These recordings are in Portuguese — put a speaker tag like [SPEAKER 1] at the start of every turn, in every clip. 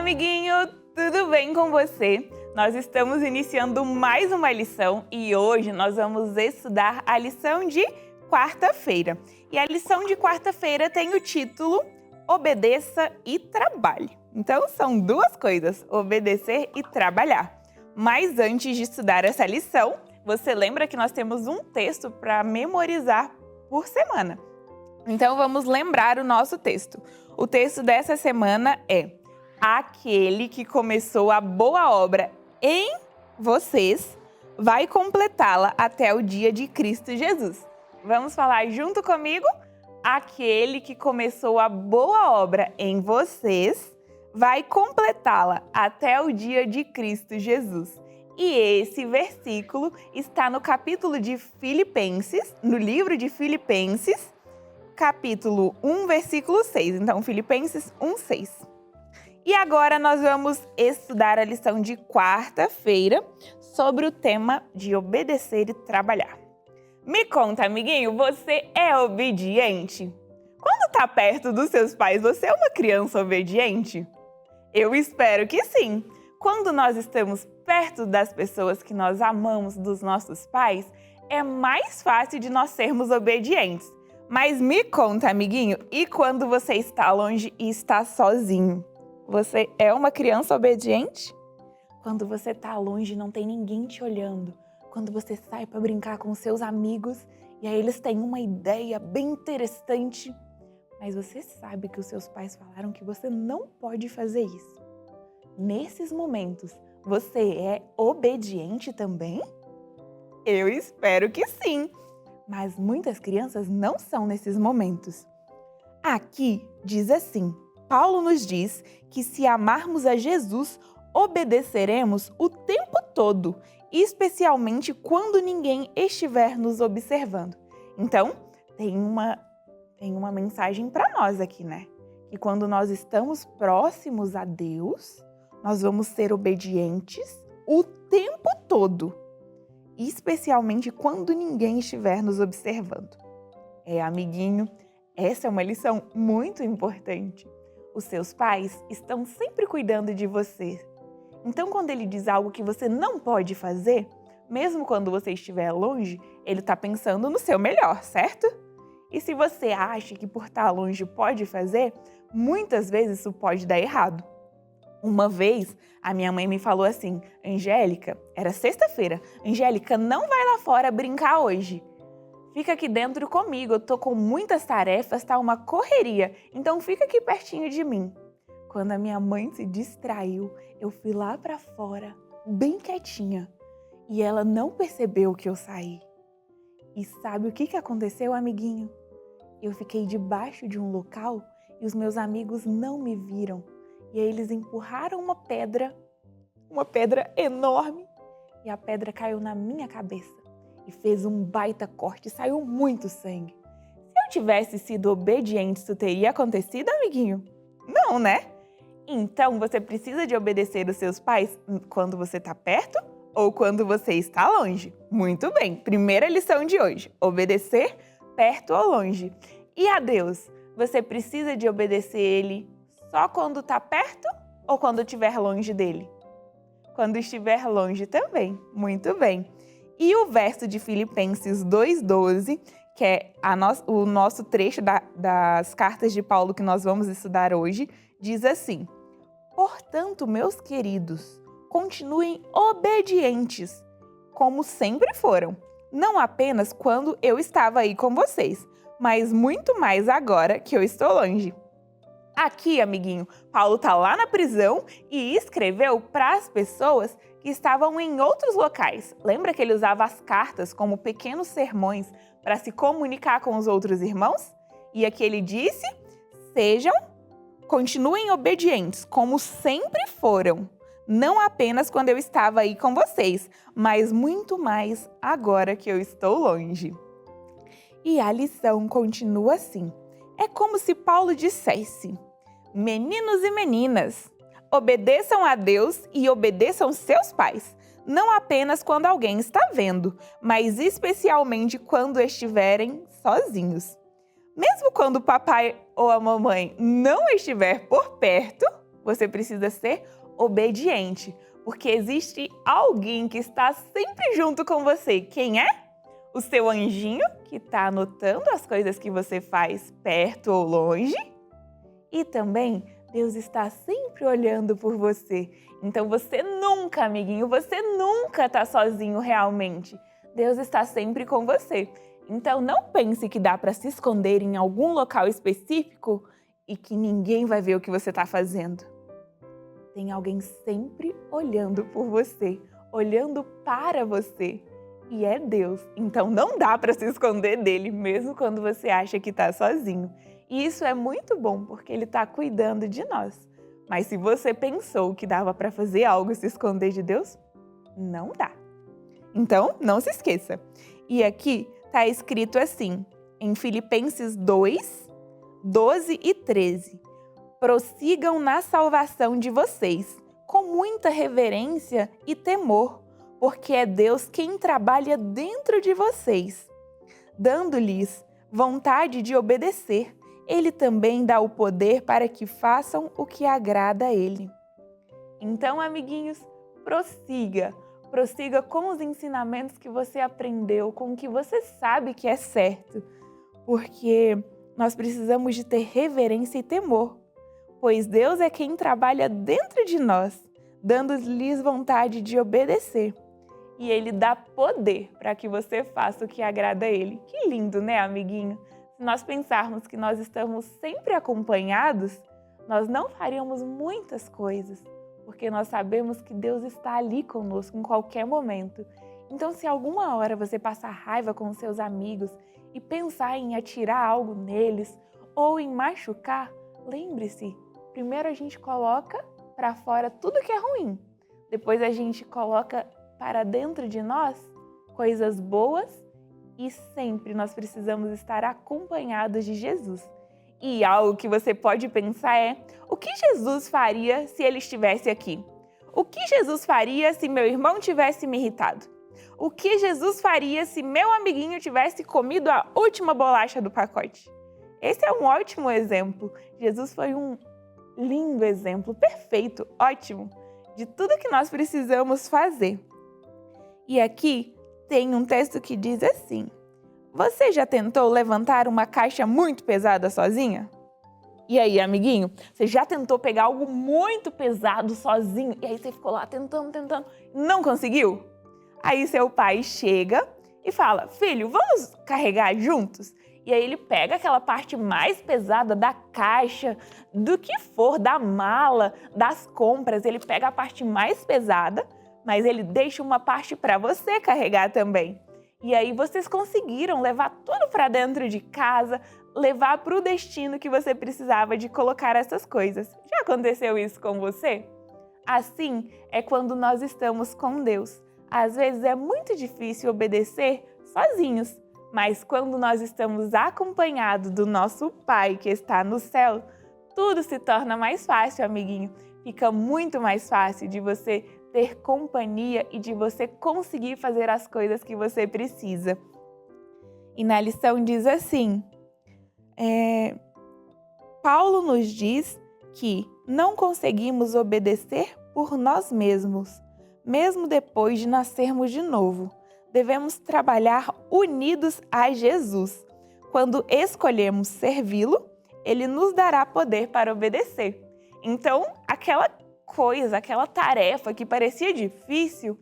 [SPEAKER 1] amiguinho! Tudo bem com você? Nós estamos iniciando mais uma lição e hoje nós vamos estudar a lição de quarta-feira. E a lição de quarta-feira tem o título Obedeça e Trabalhe. Então são duas coisas, obedecer e trabalhar. Mas antes de estudar essa lição, você lembra que nós temos um texto para memorizar por semana. Então vamos lembrar o nosso texto. O texto dessa semana é: aquele que começou a boa obra em vocês vai completá-la até o dia de Cristo Jesus. Vamos falar junto comigo? Aquele que começou a boa obra em vocês vai completá-la até o dia de Cristo Jesus. E esse versículo está no capítulo de Filipenses, no livro de Filipenses, capítulo 1, versículo 6. Então, Filipenses 1, 6. E agora nós vamos estudar a lição de quarta-feira sobre o tema de obedecer e trabalhar. Me conta, amiguinho, você é obediente? Quando está perto dos seus pais, você é uma criança obediente? Eu espero que sim. Quando nós estamos perto das pessoas que nós amamos, dos nossos pais, é mais fácil de nós sermos obedientes. Mas me conta, amiguinho, e quando você está longe e está sozinho? Você é uma criança obediente? Quando você está longe e não tem ninguém te olhando, quando você sai para brincar com seus amigos e aí eles têm uma ideia bem interessante, mas você sabe que os seus pais falaram que você não pode fazer isso. Nesses momentos, você é obediente também? Eu espero que sim, mas muitas crianças não são nesses momentos. Aqui diz assim: Paulo nos diz que se amarmos a Jesus, obedeceremos o tempo todo, especialmente quando ninguém estiver nos observando. Então, tem uma mensagem para nós aqui, né? Que quando nós estamos próximos a Deus, nós vamos ser obedientes o tempo todo, especialmente quando ninguém estiver nos observando. Amiguinho, essa é uma lição muito importante. Os seus pais estão sempre cuidando de você. Então, quando ele diz algo que você não pode fazer, mesmo quando você estiver longe, ele está pensando no seu melhor, certo? E se você acha que por estar longe pode fazer, muitas vezes isso pode dar errado. Uma vez, a minha mãe me falou assim: Angélica, era sexta-feira, Angélica, não vai lá fora brincar hoje. Fica aqui dentro comigo, eu tô com muitas tarefas, tá uma correria, então fica aqui pertinho de mim. Quando a minha mãe se distraiu, eu fui lá pra fora, bem quietinha, e ela não percebeu que eu saí. E sabe o que aconteceu, amiguinho? Eu fiquei debaixo de um local e os meus amigos não me viram. E aí eles empurraram uma pedra enorme, e a pedra caiu na minha cabeça e fez um baita corte, saiu muito sangue. Se eu tivesse sido obediente, isso teria acontecido, amiguinho? Não, né? Então você precisa de obedecer os seus pais quando você está perto ou quando você está longe. Muito bem, primeira lição de hoje, obedecer perto ou longe. E a Deus, você precisa de obedecer Ele só quando está perto ou quando estiver longe dele? Quando estiver longe também. Muito bem. E o verso de Filipenses 2,12, que é o nosso trecho das cartas de Paulo que nós vamos estudar hoje, diz assim: portanto, meus queridos, continuem obedientes, como sempre foram, não apenas quando eu estava aí com vocês, mas muito mais agora que eu estou longe. Aqui, amiguinho, Paulo está lá na prisão e escreveu para as pessoas que estavam em outros locais. Lembra que ele usava as cartas como pequenos sermões para se comunicar com os outros irmãos? E aqui ele disse: continuem obedientes, como sempre foram, não apenas quando eu estava aí com vocês, mas muito mais agora que eu estou longe. E a lição continua assim. É como se Paulo dissesse: meninos e meninas, obedeçam a Deus e obedeçam seus pais, não apenas quando alguém está vendo, mas especialmente quando estiverem sozinhos. Mesmo quando o papai ou a mamãe não estiver por perto, você precisa ser obediente, porque existe alguém que está sempre junto com você. Quem é? O seu anjinho, que está anotando as coisas que você faz perto ou longe. E também Deus está sempre olhando por você. Então você nunca, amiguinho, você nunca está sozinho realmente. Deus está sempre com você. Então não pense que dá para se esconder em algum local específico e que ninguém vai ver o que você está fazendo. Tem alguém sempre olhando por você, olhando para você. E é Deus. Então não dá para se esconder dele, mesmo quando você acha que está sozinho. E isso é muito bom, porque ele está cuidando de nós. Mas se você pensou que dava para fazer algo e se esconder de Deus, não dá. Então, não se esqueça. E aqui está escrito assim, em Filipenses 2, 12 e 13. Prossigam na salvação de vocês, com muita reverência e temor, porque é Deus quem trabalha dentro de vocês, dando-lhes vontade de obedecer. Ele também dá o poder para que façam o que agrada a Ele. Então, amiguinhos, prossiga com os ensinamentos que você aprendeu, com o que você sabe que é certo, porque nós precisamos de ter reverência e temor, pois Deus é quem trabalha dentro de nós, dando-lhes vontade de obedecer. E Ele dá poder para que você faça o que agrada a Ele. Que lindo, né, amiguinho? Se nós pensarmos que nós estamos sempre acompanhados, nós não faríamos muitas coisas, porque nós sabemos que Deus está ali conosco em qualquer momento. Então, se alguma hora você passar raiva com seus amigos e pensar em atirar algo neles ou em machucar, lembre-se, primeiro a gente coloca para fora tudo que é ruim, depois a gente coloca para dentro de nós coisas boas. E sempre nós precisamos estar acompanhados de Jesus. E algo que você pode pensar é, o que Jesus faria se ele estivesse aqui? O que Jesus faria se meu irmão tivesse me irritado? O que Jesus faria se meu amiguinho tivesse comido a última bolacha do pacote? Esse é um ótimo exemplo. Jesus foi um lindo exemplo, perfeito, ótimo, de tudo que nós precisamos fazer. E aqui tem um texto que diz assim: você já tentou levantar uma caixa muito pesada sozinha? E aí, amiguinho, você já tentou pegar algo muito pesado sozinho? E aí você ficou lá tentando, não conseguiu? Aí seu pai chega e fala, filho, vamos carregar juntos? E aí ele pega aquela parte mais pesada da caixa, do que for, da mala, das compras, ele pega a parte mais pesada, mas ele deixa uma parte para você carregar também. E aí vocês conseguiram levar tudo para dentro de casa, levar para o destino que você precisava de colocar essas coisas. Já aconteceu isso com você? Assim é quando nós estamos com Deus. Às vezes é muito difícil obedecer sozinhos, mas quando nós estamos acompanhados do nosso Pai que está no céu, tudo se torna mais fácil, amiguinho. Fica muito mais fácil de você ter companhia e de você conseguir fazer as coisas que você precisa. E na lição diz assim, Paulo nos diz que não conseguimos obedecer por nós mesmos, mesmo depois de nascermos de novo. Devemos trabalhar unidos a Jesus. Quando escolhermos servi-lo, ele nos dará poder para obedecer. Então, aquela tarefa que parecia difícil,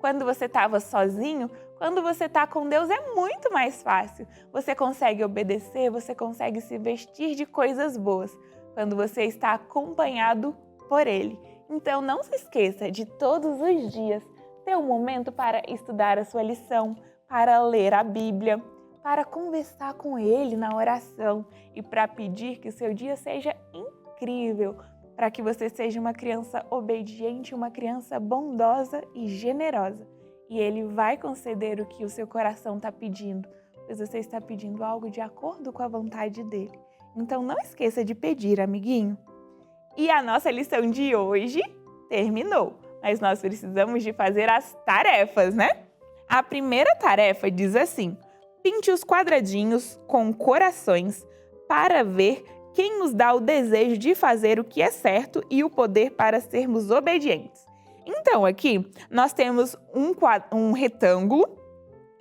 [SPEAKER 1] quando você estava sozinho, quando você está com Deus é muito mais fácil. Você consegue obedecer, você consegue se vestir de coisas boas, quando você está acompanhado por Ele. Então não se esqueça de todos os dias ter um momento para estudar a sua lição, para ler a Bíblia, para conversar com Ele na oração e para pedir que o seu dia seja incrível, para que você seja uma criança obediente, uma criança bondosa e generosa. E Ele vai conceder o que o seu coração está pedindo, pois você está pedindo algo de acordo com a vontade dEle. Então não esqueça de pedir, amiguinho. E a nossa lição de hoje terminou, mas nós precisamos de fazer as tarefas, né? A primeira tarefa diz assim: pinte os quadradinhos com corações para ver quem nos dá o desejo de fazer o que é certo e o poder para sermos obedientes. Então, aqui nós temos um retângulo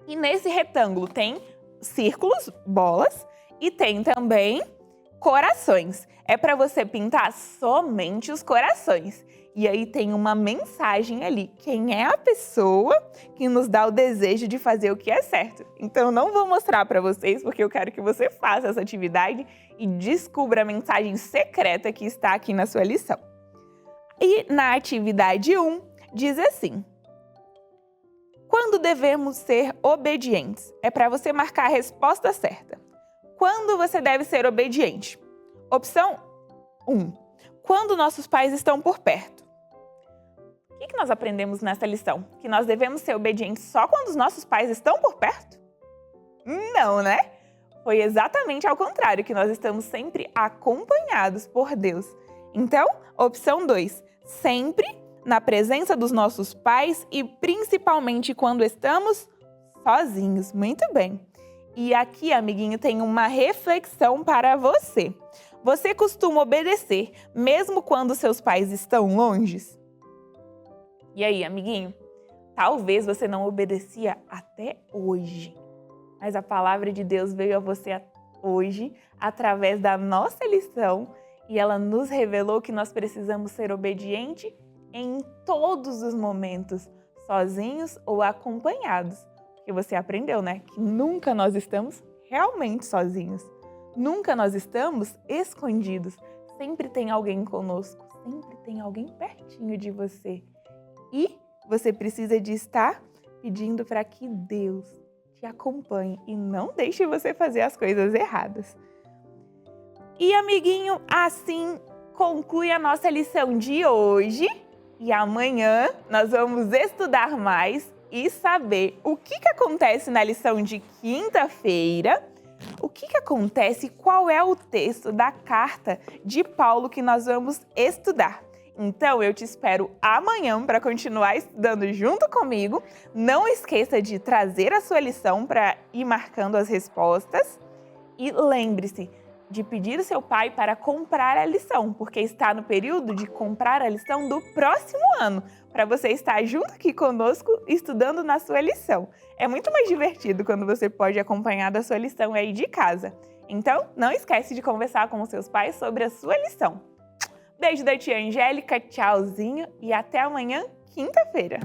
[SPEAKER 1] e nesse retângulo tem círculos, bolas e tem também corações. É para você pintar somente os corações. E aí tem uma mensagem ali. Quem é a pessoa que nos dá o desejo de fazer o que é certo? Então, eu não vou mostrar para vocês, porque eu quero que você faça essa atividade e descubra a mensagem secreta que está aqui na sua lição. E na atividade 1, diz assim: quando devemos ser obedientes? É para você marcar a resposta certa. Quando você deve ser obediente? Opção 1. Quando nossos pais estão por perto. O que nós aprendemos nessa lição? Que nós devemos ser obedientes só quando os nossos pais estão por perto? Não, né? Foi exatamente ao contrário, que nós estamos sempre acompanhados por Deus. Então, opção 2. Sempre na presença dos nossos pais e principalmente quando estamos sozinhos. Muito bem. E aqui, amiguinho, tem uma reflexão para você. Você costuma obedecer mesmo quando seus pais estão longe? E aí, amiguinho? Talvez você não obedecia até hoje, mas a palavra de Deus veio a você hoje através da nossa lição e ela nos revelou que nós precisamos ser obedientes em todos os momentos, sozinhos ou acompanhados. Porque você aprendeu, né? Que nunca nós estamos realmente sozinhos. Nunca nós estamos escondidos. Sempre tem alguém conosco. Sempre tem alguém pertinho de você. E você precisa de estar pedindo para que Deus te acompanhe e não deixe você fazer as coisas erradas. E, amiguinho, assim conclui a nossa lição de hoje. E amanhã nós vamos estudar mais e saber o que acontece na lição de quinta-feira, o que acontece e qual é o texto da carta de Paulo que nós vamos estudar. Então, eu te espero amanhã para continuar estudando junto comigo. Não esqueça de trazer a sua lição para ir marcando as respostas. E lembre-se de pedir o seu pai para comprar a lição, porque está no período de comprar a lição do próximo ano, para você estar junto aqui conosco estudando na sua lição. É muito mais divertido quando você pode acompanhar da sua lição aí de casa. Então, não esquece de conversar com os seus pais sobre a sua lição. Beijo da tia Angélica, tchauzinho e até amanhã, quinta-feira.